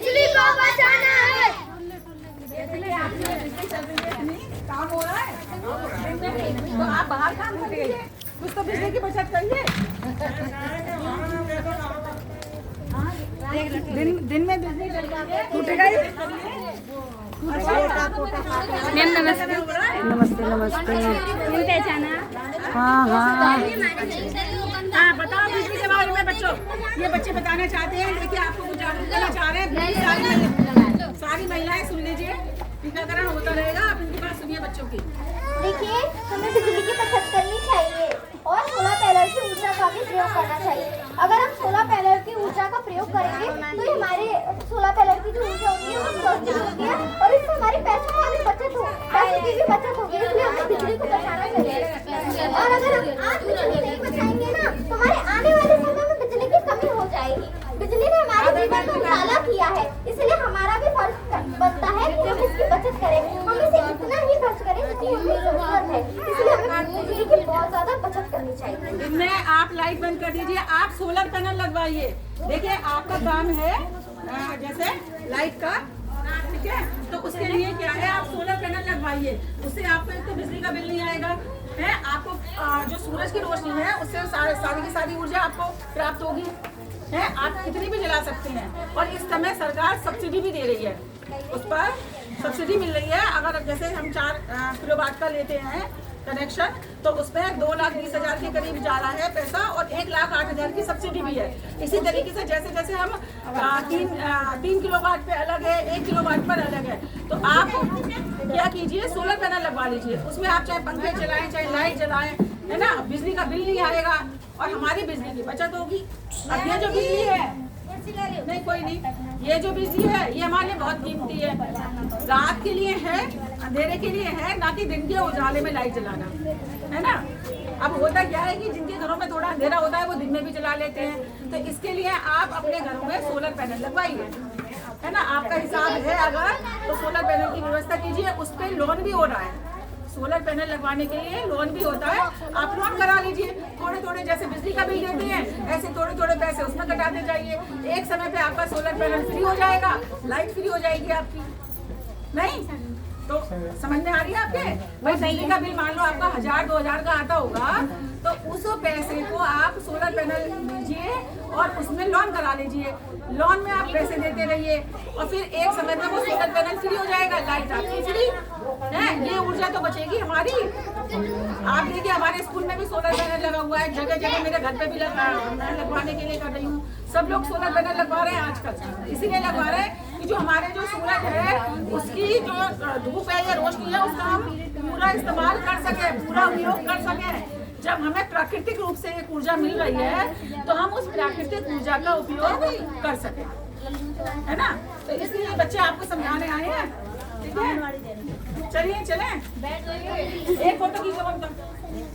बिजली को बचाना है। काम हो रहा है तो आप बाहर काम करिए, कुछ तो बिजली की बचत करिए। दिन में बिजली टूटेगा ही। मैम नमस्ते। नमस्ते नमस्ते। पहचाना? हाँ हाँ हाँ बताओ बिजली के बारे में बच्चों, ये बच्चे बताना चाहते हैं। देखिए आपको कुछ जागरूक करना चाह रहे हैं। सारी महिलाएं सुन लीजिए, टीकाकरण होता रहेगा, आप इनकी बात सुनिए बच्चों की। देखिए हमें बिजली की बचत करनी चाहिए और सोलर पैनल की ऊर्जा का भी प्रयोग करना चाहिए। अगर हम सोलर पैनल की ऊर्जा का प्रयोग करेंगे तो ये हमारे सोलर पैनल की जो ऊर्जा होती है वो सस्ती होती है और इससे हमारे पैसों की भी बचत हो, पैसों की भी बचत होगी। इसलिए हमें बिजली को बचाना चाहिए। और अगर हम आज बिजली नहीं बचाएंगे ना तो हमारे आने वाले समय में बिजली की कमी हो जाएगी। बिजली ने हमारे जीवन को उजाला किया है, इसलिए हमारा भी फर्ज बनता है कि हम इसकी बचत करें। हम इसे इतना ही खर्च करें जितनी हमें जरूरत है। इसलिए हमें बिजली की बहुत ज्यादा बचत करनी चाहिए। दिन में आप लाइट बंद कर दीजिए, आप सोलर पैनल लगवाइए। देखिए आपका काम है जैसे लाइट का, ठीक है, तो उसके लिए क्या है, आप सोलर पैनल लगवाइए। उससे आपको एक तो बिजली का बिल नहीं आएगा है, आपको जो सूरज की रोशनी है उससे सारी की सारी ऊर्जा आपको प्राप्त होगी है। आप कितनी भी जला सकते हैं। और इस समय सरकार सब्सिडी भी दे रही है, उस पर सब्सिडी मिल रही है। अगर जैसे हम 4 किलोवाट का लेते हैं कनेक्शन तो उसमें 2,20,000 के करीब जा रहा है पैसा और 1,08,000 की सब्सिडी भी है। इसी तरीके से जैसे जैसे हम 3 किलोवाट पे अलग है, 1 किलोवाट पर अलग है, तो आप क्या कीजिए, सोलर पैनल लगवा लीजिए। उसमें आप चाहे पंखे चलाएं चाहे लाइट जलाएं, है ना, बिजली का बिल नहीं आएगा और हमारी बिजली की बचत होगी। अब ये जो बिजली है, नहीं कोई नहीं, ये जो बिजली है ये हमारे लिए बहुत कीमती है। रात के लिए है, अंधेरे के लिए है, ना कि दिन के उजाले में लाइट जलाना, है ना। अब होता क्या है कि जिनके घरों में थोड़ा अंधेरा होता है वो दिन में भी जला लेते हैं, तो इसके लिए आप अपने घरों में सोलर पैनल लगवाइए, है ना। आपका हिसाब है अगर तो सोलर पैनल की व्यवस्था कीजिए। उस पर लोन भी हो रहा है, सोलर पैनल लगवाने के लिए लोन भी होता है, आप लोन करा लीजिए। थोड़े थोड़े जैसे बिजली का बिल देते हैं ऐसे थोड़े थोड़े पैसे उसमें कटाते जाइए। एक समय पे आपका सोलर पैनल फ्री हो जाएगा, लाइट फ्री हो जाएगी आपकी। नहीं तो समझ में आ रही है आपके भाई, बिजली का बिल मान लो आपका 1,000-2,000 का आता होगा, तो उस पैसे को आप सोलर पैनल लीजिए और उसमें लोन करा लीजिए। लोन में आप पैसे देते रहिए और फिर एक समय में वो सोलर पैनल फ्री हो जाएगा, लाइट आपकी फ्री है। ये ऊर्जा तो बचेगी हमारी। आप देखिए हमारे स्कूल में भी सोलर पैनल लगा हुआ है, जगह जगह मेरे घर पे भी मैं लगवाने के लिए कर रही हूँ। सब लोग सोलर पैनल लगवा रहे हैं आजकल, इसीलिए लगवा रहे हैं कि जो हमारे जो सूरज है उसकी जो धूप है या रोशनी है उसका हम पूरा इस्तेमाल कर सके, पूरा उपयोग कर सके। जब हमें प्राकृतिक रूप से एक ऊर्जा मिल रही है तो हम उस प्राकृतिक ऊर्जा का उपयोग कर सके, है ना। तो इसलिए बच्चे आपको समझाने आए हैं, ठीक है। चलिए चलें, एक फोटो खींचो।